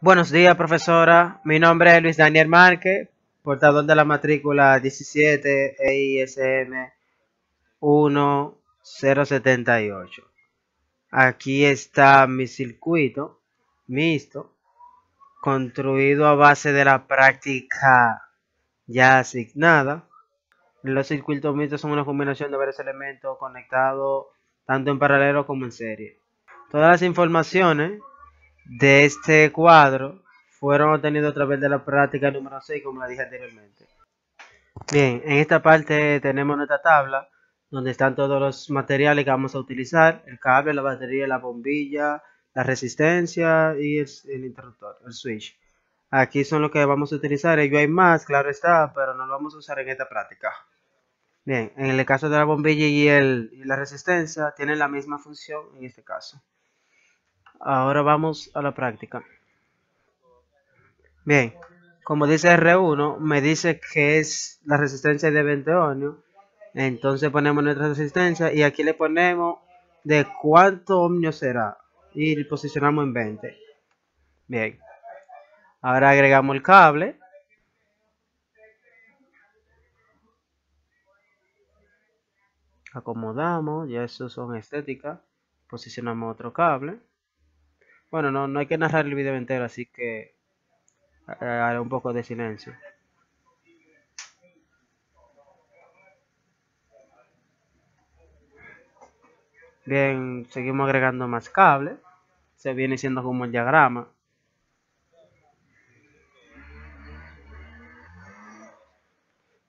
Buenos días, profesora. Mi nombre es Luis Daniel Márquez, portador de la matrícula 17 EISM 1078. Aquí está mi circuito mixto, construido a base de la práctica ya asignada. Los circuitos mixtos son una combinación de varios elementos conectados tanto en paralelo como en serie. Todas las informaciones de este cuadro fueron obtenidos a través de la práctica número 6, como la dije anteriormente. Bien, en esta parte tenemos nuestra tabla donde están todos los materiales que vamos a utilizar: el cable, la batería, la bombilla, la resistencia y el interruptor, el switch. Aquí son los que vamos a utilizar. Ello hay más, claro está, pero no lo vamos a usar en esta práctica. Bien, en el caso de la bombilla y la resistencia tienen la misma función en este caso. Ahora vamos a la práctica. Bien, como dice R1, me dice que es la resistencia de 20 ohmios. Entonces ponemos nuestra resistencia y aquí le ponemos de cuánto ohmios será y posicionamos en 20. Bien, ahora agregamos el cable. Acomodamos, ya eso son estéticas. Posicionamos otro cable. Bueno, no hay que narrar el video entero, así que haré un poco de silencio. Bien, seguimos agregando más cable. Se viene siendo como el diagrama.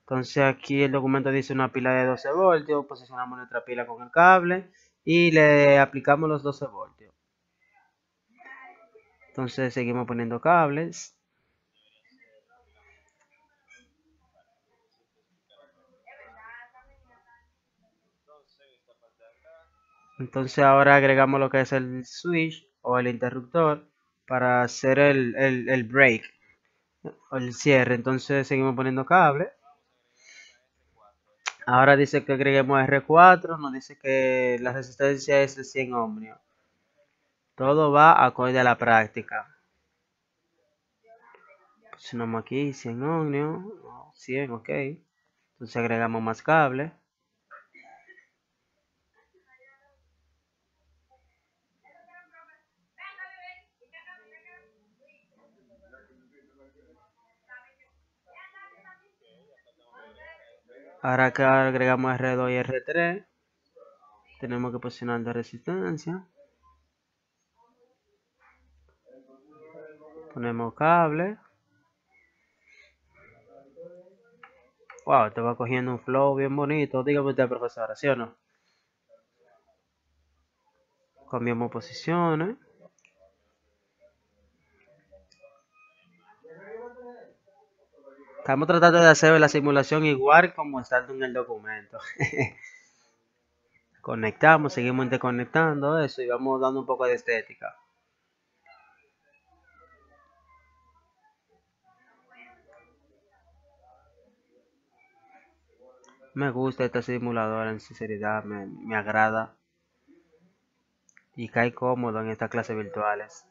Entonces aquí el documento dice una pila de 12 voltios, posicionamos nuestra pila con el cable y le aplicamos los 12 voltios. Entonces seguimos poniendo cables. Entonces ahora agregamos lo que es el switch o el interruptor para hacer el break o el cierre. Entonces seguimos poniendo cable. Ahora dice que agreguemos R4, nos dice que la resistencia es de 100 ohmios. Todo va acorde a la práctica. Posicionamos aquí 100 ohmios, 100, ok. Entonces agregamos más cable. Ahora que agregamos R2 y R3, tenemos que posicionar de resistencia. Ponemos cable. Wow, te va cogiendo un flow bien bonito. Dígame usted, profesora, ¿sí o no? Cambiamos posiciones. Estamos tratando de hacer la simulación igual como está en el documento. Conectamos, seguimos interconectando eso y vamos dando un poco de estética. Me gusta esta simuladora, en sinceridad, me agrada y cae cómodo en estas clases virtuales.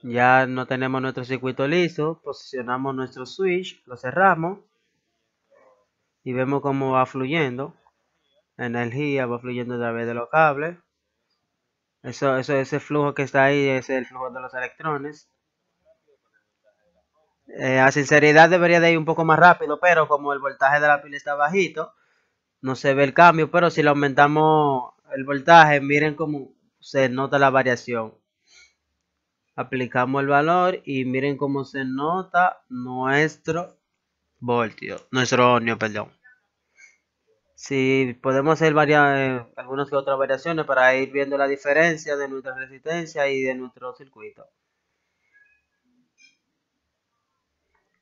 Ya no tenemos nuestro circuito listo, posicionamos nuestro switch, lo cerramos y vemos cómo va fluyendo. La energía va fluyendo a través de los cables. Ese flujo que está ahí es el flujo de los electrones. A sinceridad debería de ir un poco más rápido, pero como el voltaje de la pila está bajito, no se ve el cambio. Pero si le aumentamos el voltaje, miren cómo se nota la variación. Aplicamos el valor y miren cómo se nota nuestro nuestro ohmio, perdón. Si podemos hacer algunas que otras variaciones para ir viendo la diferencia de nuestra resistencia y de nuestro circuito.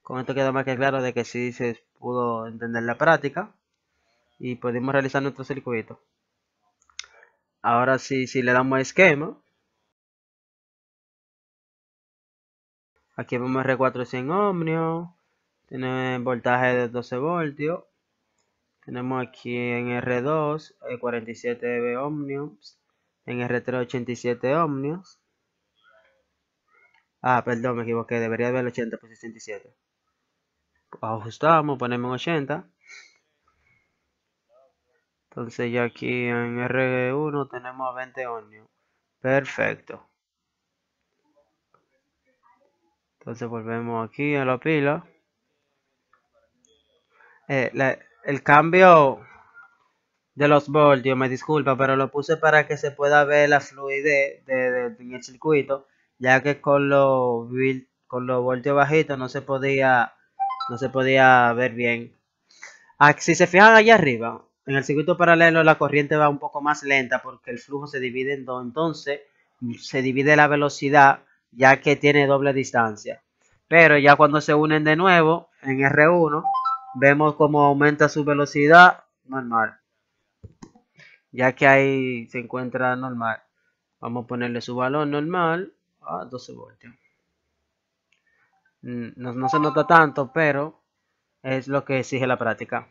Con esto queda más que claro de que sí se pudo entender la práctica y pudimos realizar nuestro circuito. Ahora sí, si le damos a esquema, aquí vemos R4 100 ohmios, Tiene voltaje de 12 voltios. Tenemos aquí en R2 47 ohmios. En R3 87 ohmios. Ah, perdón, me equivoqué. Debería haber 80 por 67. Ajustamos, ponemos en 80. Entonces ya aquí en R1 tenemos 20 ohmios. Perfecto. Entonces volvemos aquí a la pila. El cambio de los voltios, me disculpa, pero lo puse para que se pueda ver la fluidez en el circuito, ya que con los voltios bajitos no se podía ver bien. Si se fijan allá arriba, en el circuito paralelo la corriente va un poco más lenta porque el flujo se divide en dos, entonces se divide la velocidad ya que tiene doble distancia. Pero ya cuando se unen de nuevo en R1, vemos cómo aumenta su velocidad normal, ya que ahí se encuentra normal. Vamos a ponerle su valor normal a 12 voltios. No se nota tanto, pero es lo que exige la práctica.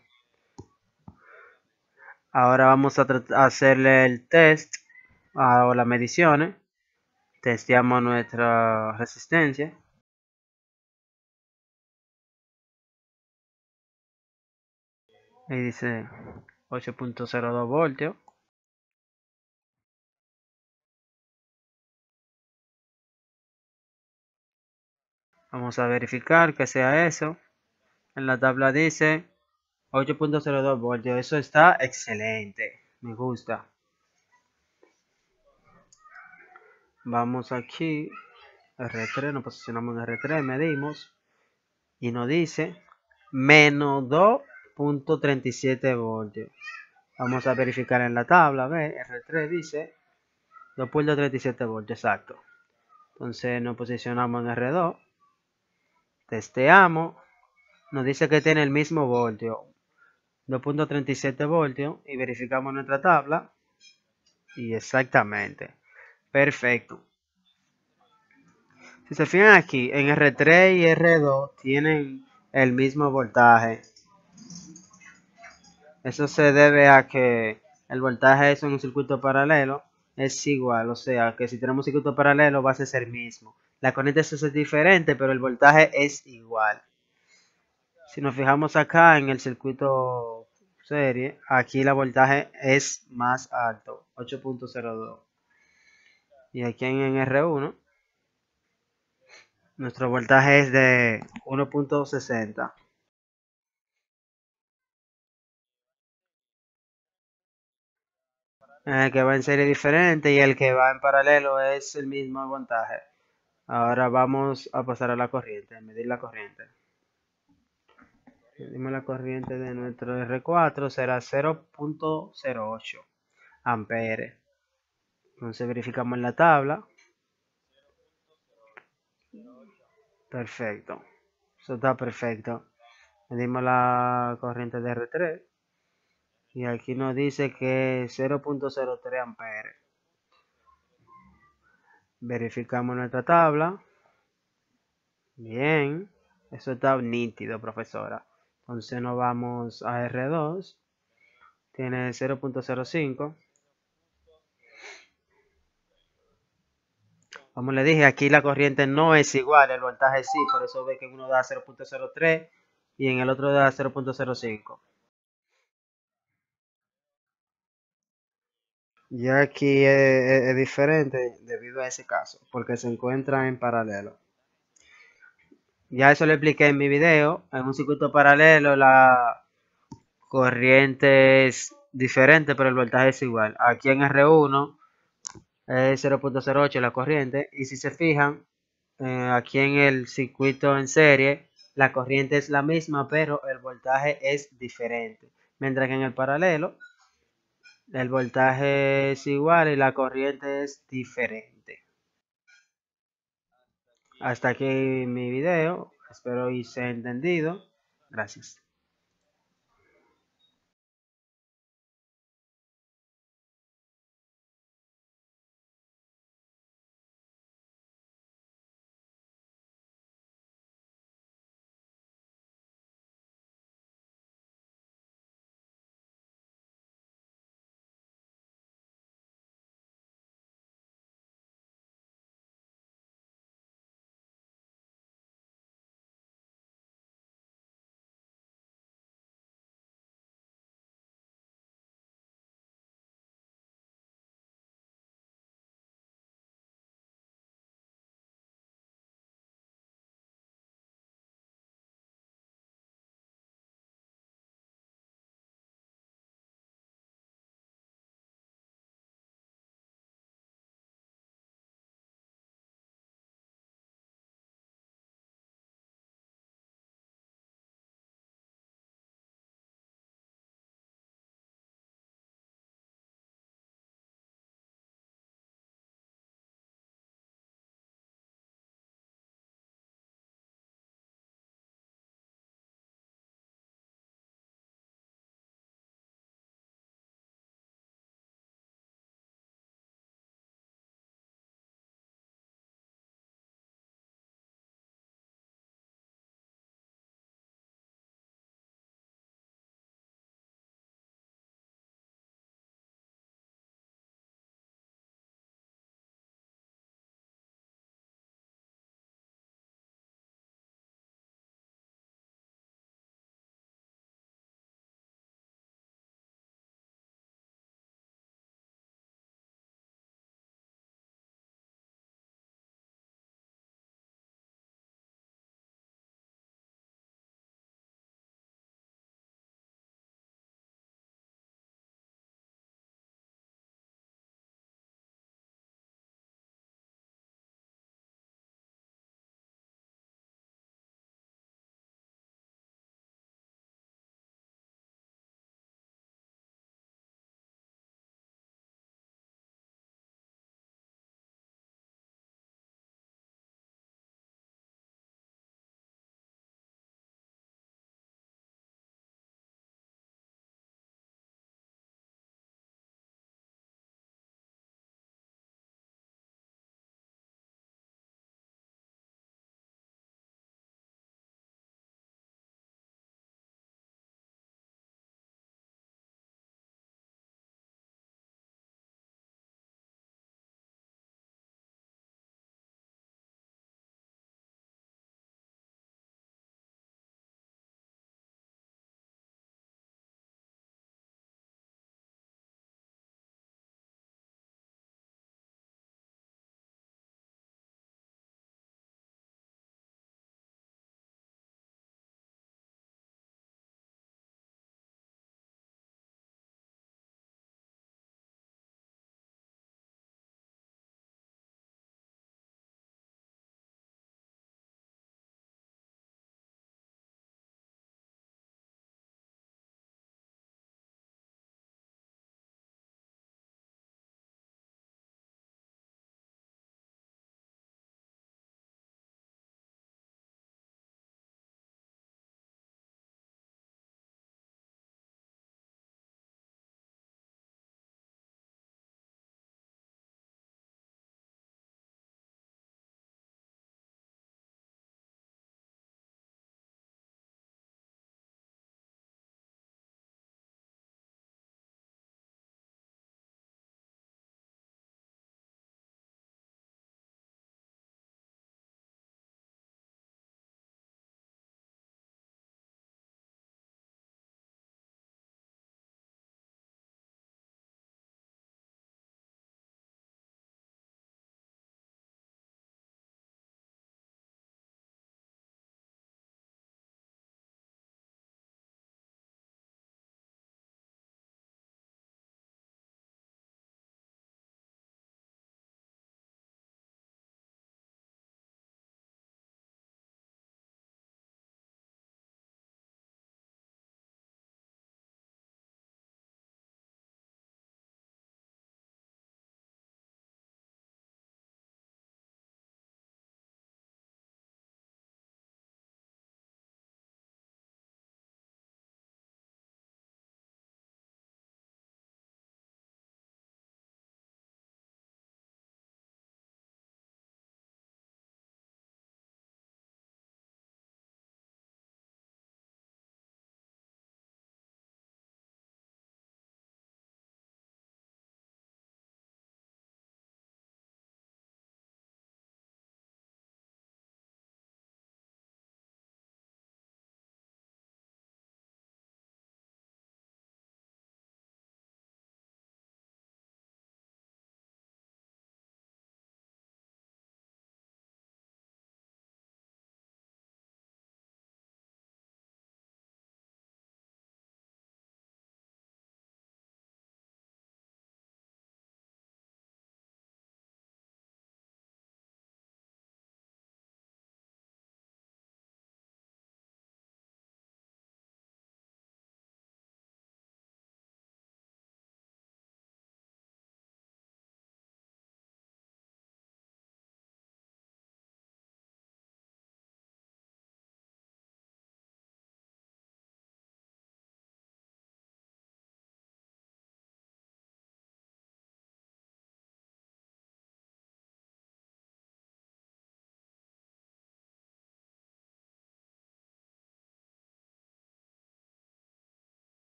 Ahora vamos a hacerle el test o las mediciones. Testeamos nuestra resistencia. Ahí dice 8.02 voltios. Vamos a verificar que sea eso. En la tabla dice 8.02 voltios. Eso está excelente. Me gusta. Vamos aquí. R3. Nos posicionamos en R3. Medimos. Y nos dice menos 2.37 voltios. Vamos a verificar en la tabla. Ve, R3 dice 2.37 voltios. Exacto. Entonces nos posicionamos en R2. Testeamos. Nos dice que tiene el mismo voltio. 2.37 voltios. Y verificamos nuestra tabla. Y exactamente. Perfecto. Si se fijan aquí, en R3 y R2 tienen el mismo voltaje. Eso se debe a que el voltaje en un circuito paralelo es igual. O sea, que si tenemos un circuito paralelo va a ser el mismo. La corriente es diferente, pero el voltaje es igual. Si nos fijamos acá en el circuito serie, aquí la voltaje es más alto, 8.02. Y aquí en R1, nuestro voltaje es de 1.60. El que va en serie diferente y el que va en paralelo es el mismo voltaje. Ahora vamos a pasar a la corriente, a medir la corriente. Medimos la corriente de nuestro R4, será 0.08 amperes. Entonces verificamos en la tabla. Perfecto. Eso está perfecto. Medimos la corriente de R3. Y aquí nos dice que 0.03 amperes. Verificamos nuestra tabla. Bien. Eso está nítido, profesora. Entonces nos vamos a R2. Tiene 0.05. Como le dije, aquí la corriente no es igual, el voltaje sí, por eso ve que uno da 0.03 y en el otro da 0.05. Ya aquí es diferente debido a ese caso, porque se encuentran en paralelo. Ya eso lo expliqué en mi video. En un circuito paralelo la corriente es diferente, pero el voltaje es igual. Aquí en R1 es 0.08 la corriente. Y si se fijan, aquí en el circuito en serie, la corriente es la misma, pero el voltaje es diferente. Mientras que en el paralelo, el voltaje es igual y la corriente es diferente. Hasta aquí mi video. Espero y sea entendido. Gracias.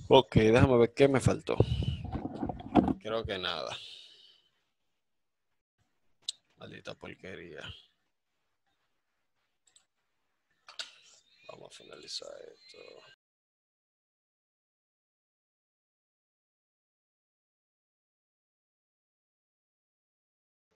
Ok, déjame ver qué me faltó. Creo que nada. Maldita porquería. Vamos a finalizar esto.